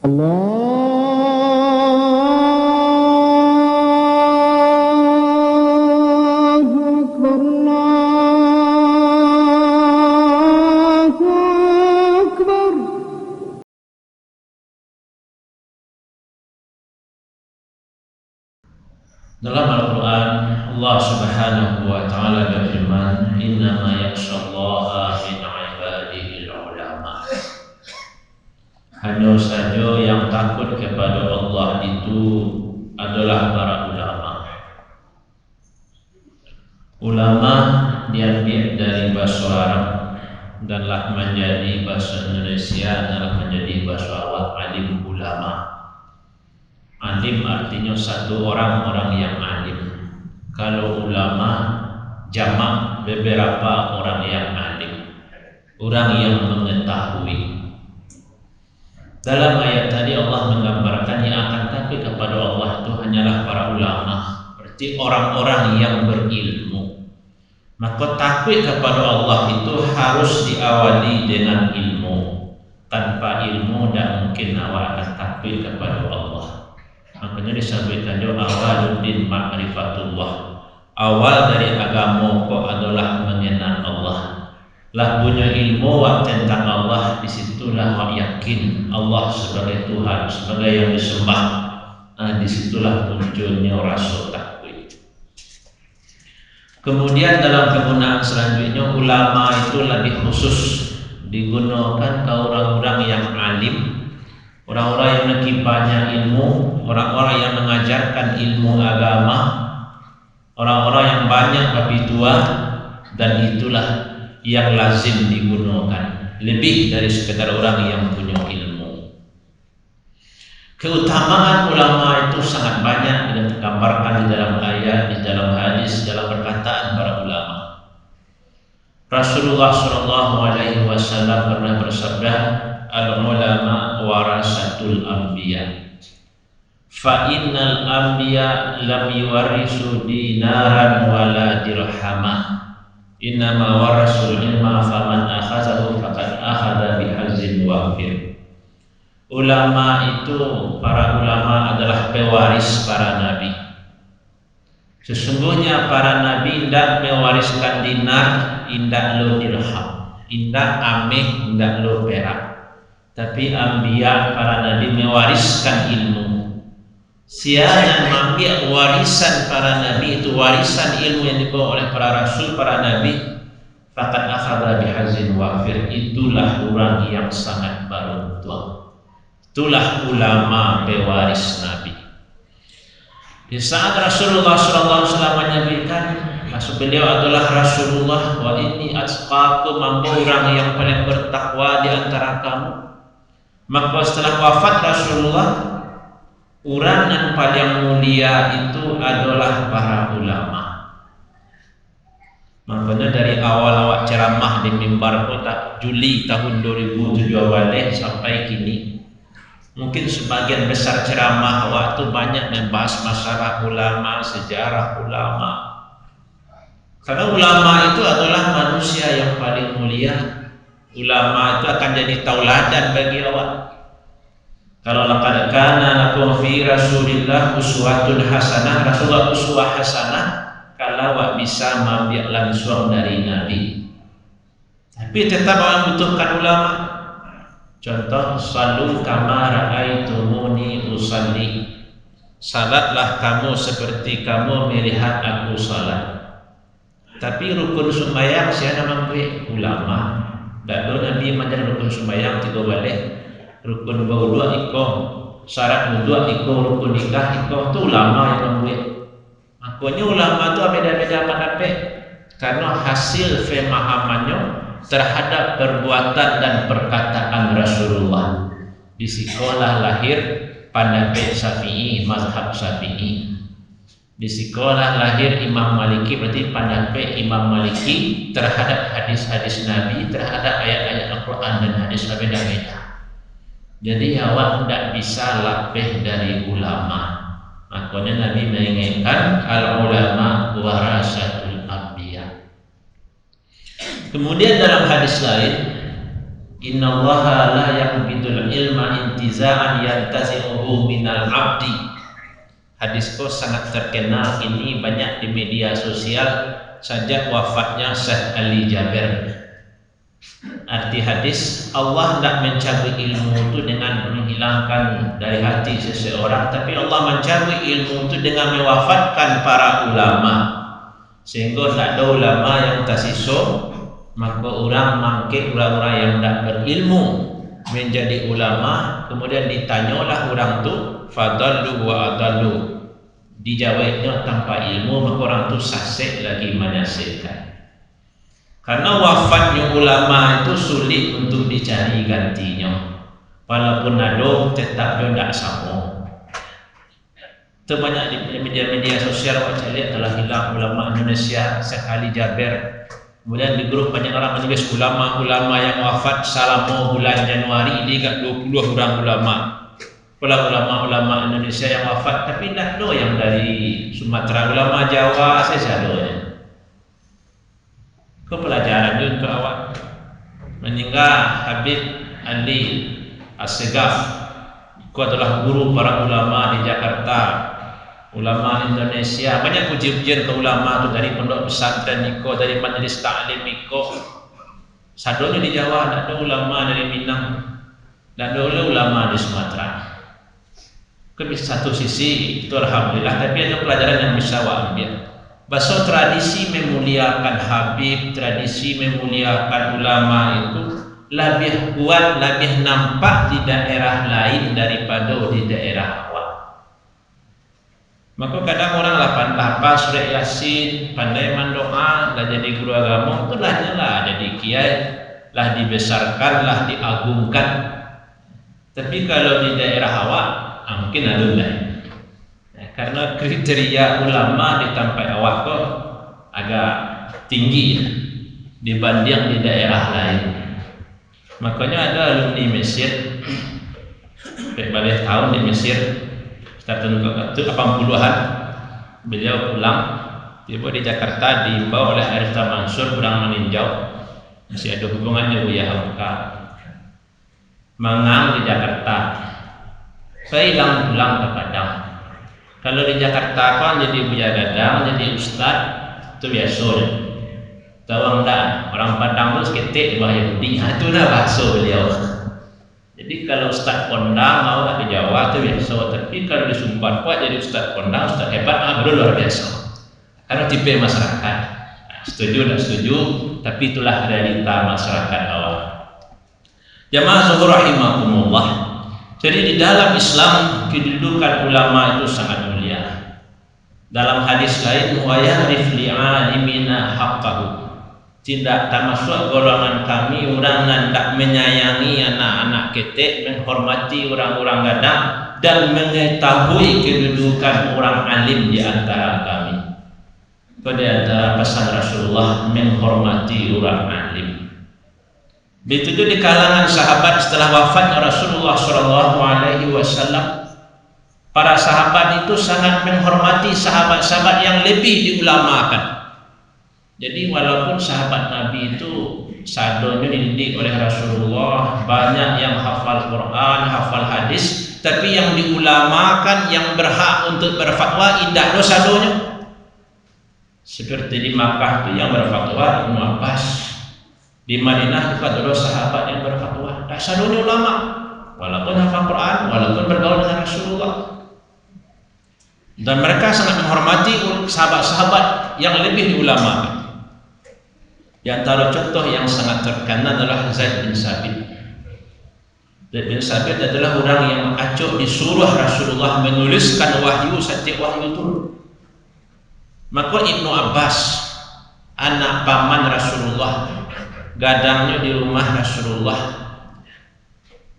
Allahu Akbar, Allahu Akbar. Dalam Al-Quran, Allah Subhanahu wa Ta'ala berfirman, "Innama yakhshallaha min ibadihil ulama." Hanya saja yang takut kepada Allah itu adalah para ulama. Ulama diambil dari bahasa Arab danlah menjadi bahasa Indonesia, adalah menjadi bahasa Arab alim ulama. Alim artinya satu orang yang alim. Kalau ulama jamak beberapa orang yang alim, orang yang mengetahui. Dalam ayat tadi Allah menggambarkan yang akan takut kepada Allah itu hanyalah para ulama, berarti orang-orang yang berilmu. Maka takut kepada Allah itu harus diawali dengan ilmu. Tanpa ilmu tidak mungkin awak akan takut kepada Allah. Makanya disebutkan juga awaluddin ma'rifatullah. Awal dari agama kok adalah mengenal Allah. Lah punya ilmu tentang Allah, disitulah wak yakin Allah sebagai Tuhan, sebagai yang disembah. Disitulah munculnya rasa takut. Kemudian dalam penggunaan selanjutnya, ulama itu lebih khusus digunakan ke orang-orang yang alim, orang-orang yang menekipanya ilmu, orang-orang yang mengajarkan ilmu agama, orang-orang yang banyak tapi tua, dan itulah yang lazim digunakan lebih dari sekedar orang yang punya ilmu. Keutamaan ulama itu sangat banyak yang digambarkan di dalam ayat, di dalam hadis, dalam perkataan para ulama. Rasulullah SAW pernah bersabda, "Al-ulama warasatul anbiya. Fa innal anbiya lam yuwarisu dinaran wala dirhamah. Innama warasul ilma faman akhazahu faqad akhadha bihazin wafir." Ulama itu, para ulama adalah pewaris para nabi. Sesungguhnya para nabi tidak mewariskan dinar, indak lo dirham, indak ameh, indak lo perak. Tapi anbiya, para nabi mewariskan ilmu. Siapa mengambil warisan para nabi itu, warisan ilmu yang dibawa oleh para rasul, para nabi, faqad akhadha bihazin wafir, itulah orang yang sangat beruntung. Itulah ulama pewaris nabi. Di saat Rasulullah SAW menyebutkan, maksud beliau adalah Rasulullah, wa inni atqakum, orang yang paling bertakwa di antara kamu. Maka setelah wafat Rasulullah, orang yang paling mulia itu adalah para ulama. Makanya dari awal awak ceramah di mimbar kota Juli tahun 2007 sampai kini, mungkin sebagian besar ceramah awak itu banyak membahas masalah ulama, sejarah ulama. Karena ulama itu adalah manusia yang paling mulia. Ulama itu akan jadi tauladan bagi awak. Kalau laqad kana lakum fi Rasulillah uswatun hasanah, Rasulullah uswah hasanah kalau awak bisa mengambil langsung dari Nabi. Tapi tetap awak butuhkan ulama. Contoh, salu kama ra'aitumuni usalli. Salatlah kamu seperti kamu melihat aku salat. Tapi rukun sembahyang siapa memberi? Ulama. Dan Nabi mengajar rukun sembahyang 3 balik. Rukun berwudu iko, syarat wudu iko, rukun nikah iko, itu ulama yang membuat. Makanya ulama itu beda-beda pendapat karena hasil pemahamannya terhadap perbuatan dan perkataan Rasulullah. Di sekolah lahir pendapat Syafi'i, mazhab Syafi'i. Di sekolah lahir Imam Maliki, berarti pendapat Imam Maliki terhadap hadis-hadis Nabi, terhadap ayat-ayat Al-Quran dan hadis beda-beda. Jadi awak tidak bisa lebih dari ulama. Makanya Nabi mengingatkan al-ulama warasatul anbiya. Kemudian dalam hadis lain, Innallaha la yaqbidul ilma intiza'an yantazi'uhu minal abdi. Hadis ko sangat terkenal ini, banyak di media sosial sejak wafatnya Syekh Ali Jaber. Arti hadis, Allah tidak mencabut ilmu itu dengan menghilangkan dari hati seseorang, tapi Allah mencabut ilmu itu dengan mewafatkan para ulama, sehingga tidak ada ulama yang tersisa. Maka orang mangkit orang-orang yang tidak berilmu menjadi ulama, kemudian ditanyalah orang tu fadallu wa adallu, dijawabnya tanpa ilmu, maka orang tu sasek lagi menyesatkan. Karena wafatnya ulama itu sulit untuk dicari gantinya, walaupun ada tetap dia tidak sama. Itu banyak di media sosial saya lihat telah hilang ulama Indonesia Syekh Ali Jaber. Kemudian di grup banyak orang menulis ulama-ulama yang wafat selama bulan Januari ini, 20 orang ulama. Pula ulama-ulama Indonesia yang wafat, tapi tidak ada yang dari Sumatera, ulama Jawa saya sadonya. Ke pelajaran itu untuk awak. Meninggal Habib Ali Assegaf, itu adalah guru para ulama di Jakarta. Ulama Indonesia, banyak puji-pujian ke ulama itu dari pondok pesantren Niko, dari majelis taklim Niko. Sadonya di Jawa, tidak ada ulama dari Minang, tidak ada ulama di Sumatera. Ke satu sisi itu alhamdulillah, tapi ada pelajaran yang bisa awak ambil. Bahasa tradisi memuliakan Habib, tradisi memuliakan ulama itu lebih kuat, lebih nampak di daerah lain daripada di daerah awak. Maka kadang orang hafal surah Yasin, pandai mendoa, dah jadi guru agama, itu lah jadi kiai, lah dibesarkan, lah diagungkan. Tapi kalau di daerah awak, mungkin ada lah. Karena kriteria ulama di tempat awak kok agak tinggi dibanding di daerah lain. Makanya ada alumni Mesir, balik tahun di Mesir, tahun itu 80-an, beliau pulang, tiba di Jakarta diimbau oleh Arifta Mansur kurang meninjau, masih ada hubungannya Buya Hamka, mengang di Jakarta. Saya hilang pulang ke Padang. Kalau di Jakarta kan jadi Buya Gadang, jadi Ustad, itu biasa. Tawang dah, orang Padang itu seketik bahaya Yahudi, itu dah bahasa beliau. Jadi kalau Ustaz kondang mau ke Jawa itu biasa, tapi kalau di Sumbar Pak jadi Ustaz kondang, Ustaz hebat, baru luar biasa. Karena tipe masyarakat, setuju tak setuju, tapi itulah realita masyarakat awal. Jamaah zuhur rahimakumullah. Jadi di dalam Islam kedudukan ulama itu sangat mulia. Dalam hadis lain, wa ya'rif li'alimina haqqahu. Tidak termasuk golongan kami orang yang tak menyayangi anak-anak ketek, menghormati orang-orang gadang, dan mengetahui kedudukan orang alim di antara kami. Pada antara pesan Rasulullah, menghormati orang alim. Begitu di kalangan sahabat setelah wafat Rasulullah SAW, para sahabat itu sangat menghormati sahabat-sahabat yang lebih diulamakan. Jadi walaupun sahabat Nabi itu sadonya dididik oleh Rasulullah, banyak yang hafal Quran, hafal hadis, tapi yang diulamakan, yang berhak untuk berfatwa indah lo sadonya. Seperti di Makkah itu yang berfatwa Ibnu Abbas, di Madinah itu adalah sahabat yang berfatwa. Dah sadonya ulama, walaupun hafal Quran, walaupun bergaul dengan Rasulullah. Dan mereka sangat menghormati sahabat-sahabat yang lebih diulamakan. Di antara contoh yang sangat terkenal adalah Zaid bin Sabit. Zaid bin Sabit adalah orang yang acuk disuruh Rasulullah menuliskan wahyu setiap wahyu turun. Maka Ibnu Abbas, anak paman Rasulullah, gadangnya di rumah Rasulullah,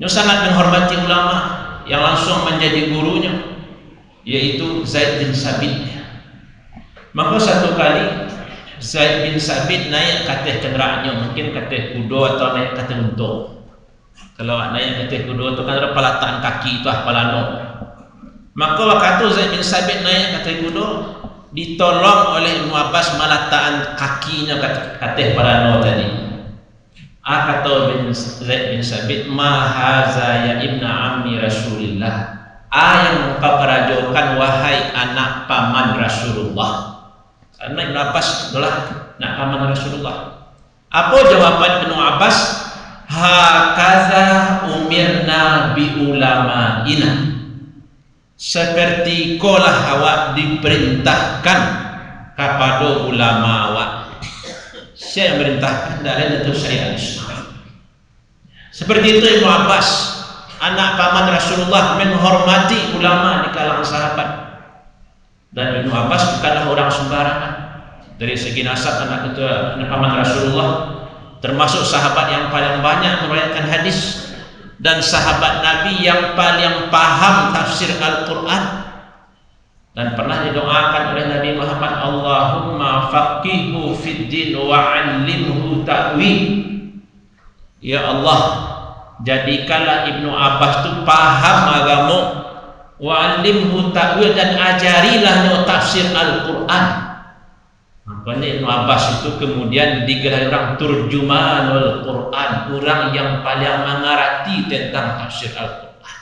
dia sangat menghormati ulama yang langsung menjadi gurunya, yaitu Zaid bin Sabit. Maka satu kali Zaid bin Sabit naik katih kenderaannya, mungkin katih kuda atau naik katih unta. Kalau naik katih kuda itu kan ada pelataan kaki itu palano. Maka waktu Zaid bin Sabit naik katih kuda, ditolong oleh Ibnu Abbas melataan kakinya katih palano tadi. Kata bin Zaid bin Sabit, ma haza ya ibna ammi Rasulillah, yang engkau perajokan wahai anak paman Rasulullah. Karena Ibnu Abbas adalah anak paman Rasulullah. Apa jawaban Ibnu Abbas? Hakaza umirna bi ulama'ina, seperti kolah awak diperintahkan kepada ulama awak. Saya yang merintahkan, tidak lain itu saya Islam. Seperti itu Ibnu Abbas, anak paman Rasulullah, menghormati ulama di kalangan sahabat. Dan Ibnu Abbas bukanlah orang sembarangan. Dari segi nasab anak paman Rasulullah, termasuk sahabat yang paling banyak meriwayatkan hadis, dan sahabat Nabi yang paling paham tafsir Al-Quran. Dan pernah didoakan oleh Nabi Muhammad, Allahumma faqihhu fid din wa 'allimhu ta'wil. Ya Allah, jadikanlah Ibnu Abbas itu paham agama, wa 'allimhu ta'wil, dan ajarilah tafsir Al-Quran. Makanya Ibnu Abbas itu kemudian digelar orang turjumanul Quran, orang yang paling mengerti tentang tafsir Al-Quran.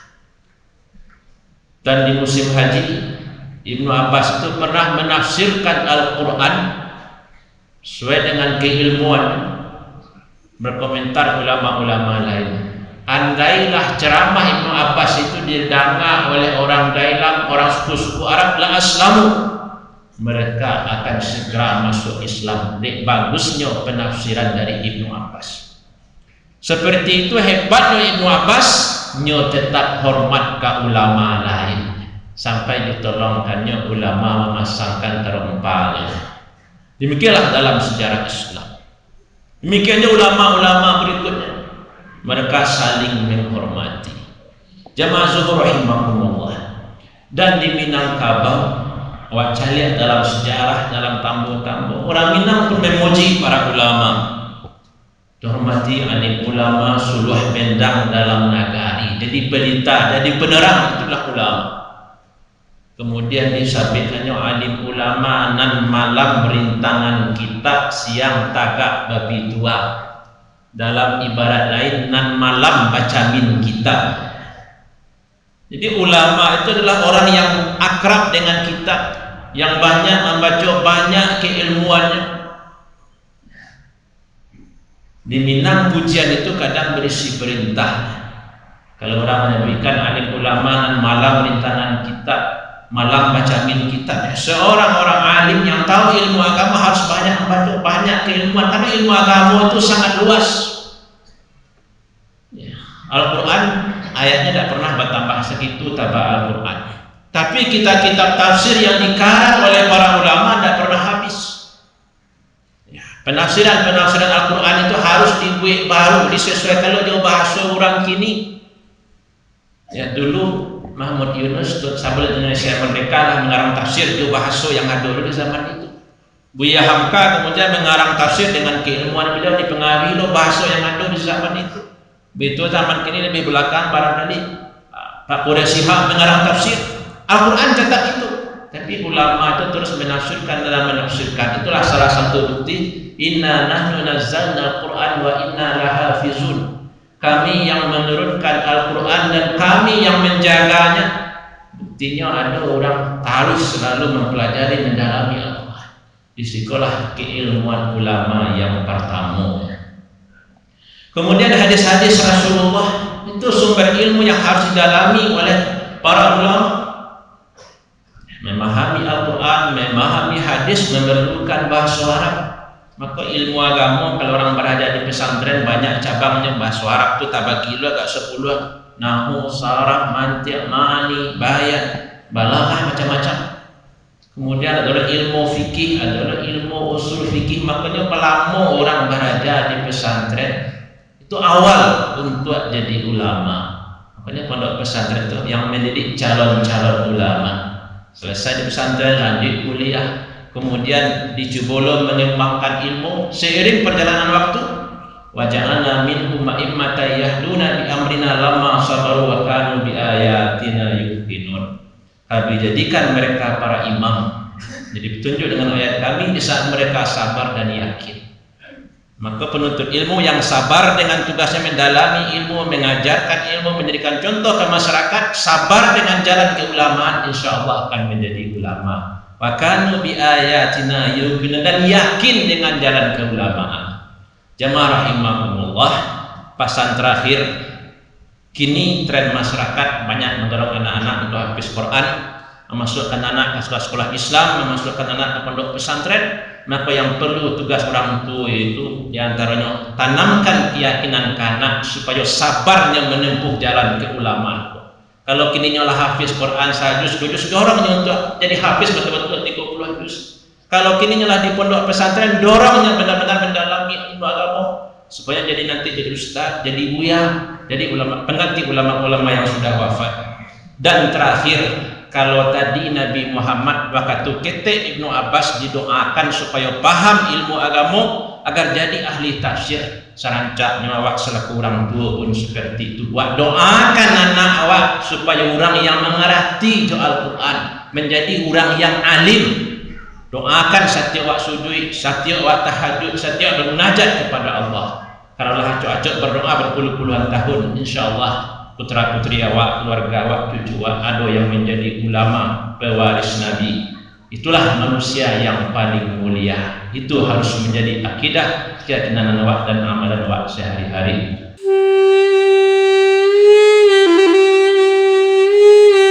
Dan di musim haji, Ibnu Abbas itu pernah menafsirkan Al-Quran sesuai dengan keilmuan. Berkomentar ulama-ulama lain, andailah ceramah Ibnu Abbas itu didengar oleh orang Dailam, orang suku-suku Arab, la aslamu, mereka akan segera masuk Islam. Bagusnya penafsiran dari Ibnu Abbas. Seperti itu hebatnya Ibnu Abbas, nyo tetap hormat ke ulama lain, sampai ditolongkannya ulama memasangkan terempal. Demikianlah dalam sejarah Islam. Demikiannya ulama-ulama berikutnya, mereka saling menghormati. Jamaah zuhur rahimakumullah. Dan di Minangkabau, wajah lihat dalam sejarah, dalam kampung-kampung, orang Minang pun memuji para ulama. Dihormati alim ulama, suluh bendang dalam nagari, jadi pelita, jadi penerang, itulah ulama. Kemudian disabitkannya alim ulama nan malam berintangan kitab, siang tagak babi tua. Dalam ibarat lain, nan malam baca min kitab. Jadi ulama itu adalah orang yang akrab dengan kitab, yang banyak membaca, banyak keilmuannya. Di Minang pujian itu kadang berisi perintah. Kalau orang menyebutkan alim ulama nan malam berintangan kitab, malam baca min kitab, seorang orang alim yang tahu ilmu agama harus banyak membaca, banyak keilmuan, karena ilmu agama itu sangat luas. Al-Quran ayatnya tidak pernah bertambah segitu tabah Al-Quran, tapi kitab-kitab tafsir yang dikarang oleh para ulama tidak pernah habis. Penafsiran Al-Quran itu harus dibuat baru, disesuaikan dengan bahasa orang kini. Ya, dulu Mahmud Yunus sebelum Indonesia merdeka lah mengarang tafsir itu bahasa yang ada dulu di zaman itu. Buya Hamka kemudian mengarang tafsir dengan keilmuan beliau, dipengaruhi loh bahasa yang ada di zaman itu. Begitu zaman kini lebih belakang barangkali Pak Quraisy mengarang tafsir Al-Quran cetak itu, tapi ulama itu terus menafsirkan dalam menafsirkan. Itulah salah satu bukti, inna nahnu nazzalna al-Quran wa inna lahafizun. Kami yang menurunkan Al-Quran dan kami yang menjaganya. Buktinya ada orang terus selalu mempelajari, mendalami Al-Quran. Di sekolah keilmuan ulama yang pertama. Kemudian hadis-hadis Rasulullah itu sumber ilmu yang harus didalami oleh para ulama. Memahami Al-Quran, memahami hadis memerlukan bahasa Arab. Maka ilmu agama, kalau orang berada di pesantren banyak cabangnya. Bahasa Arab itu tabakilo agak 10, nahu, saraf, mantiq, ma'ani, bayan, balaghah, macam-macam. Kemudian adalah ilmu fikih, adalah ilmu usul fikih. Makanya pelama orang berada di pesantren itu awal untuk jadi ulama. Makanya pondok pesantren itu yang mendidik calon-calon ulama. Selesai di pesantren lanjut kuliah, kemudian di Jebolo mengembangkan ilmu seiring perjalanan waktu. Wa ja'alna minhum a'immatan yahduna bi amrina lamma sabaru wa kanu bi ayatina yuqinun. Kami jadikan mereka para imam, jadi petunjuk dengan ayat kami di saat mereka sabar dan yakin. Maka penuntut ilmu yang sabar dengan tugasnya mendalami ilmu, mengajarkan ilmu, menjadikan contoh ke masyarakat, sabar dengan jalan keulamaan, insya Allah akan menjadi ulama. Wa kanu bi ayatina yuqinun, dan yakin dengan jalan keulamaan. Jamaah rahimakumullah, pesan terakhir, kini tren masyarakat banyak mendorong anak-anak untuk hafiz Quran, memasukkan anak ke sekolah Islam, memasukkan anak ke pondok pesantren. Maka yang perlu tugas orang tua itu diantaranya tanamkan keyakinan ke anak supaya sabarnya menempuh jalan keulamaan. Kalau kini nyolah hafiz Quran sajus dorongnya untuk jadi hafiz betul-betul 30 juz. Kalau kini nyolah di pondok pesantren, dorongnya benar-benar mendalami ilmu agama supaya jadi nanti jadi ustaz, jadi buya, jadi ulama, pengganti ulama-ulama yang sudah wafat. Dan terakhir, kalau tadi Nabi Muhammad waktu kete Ibnu Abbas didoakan supaya paham ilmu agama agar jadi ahli tafsir, sarancaknya awak selaku orang tua pun seperti itu. Awak doakan anak awak supaya orang yang mengerti Al-Quran, menjadi orang yang alim. Doakan setiap awak sujud, setiap awak tahajud, setiap bermunajat kepada Allah. Kalau acak-acak berdoa berpuluh-puluhan tahun, insya Allah putra-putri awak, keluarga awak, cucu awak ada yang menjadi ulama pewaris Nabi. Itulah manusia yang paling mulia. Itu harus menjadi akidah, keyakinan awak dan amalan awak sehari-hari.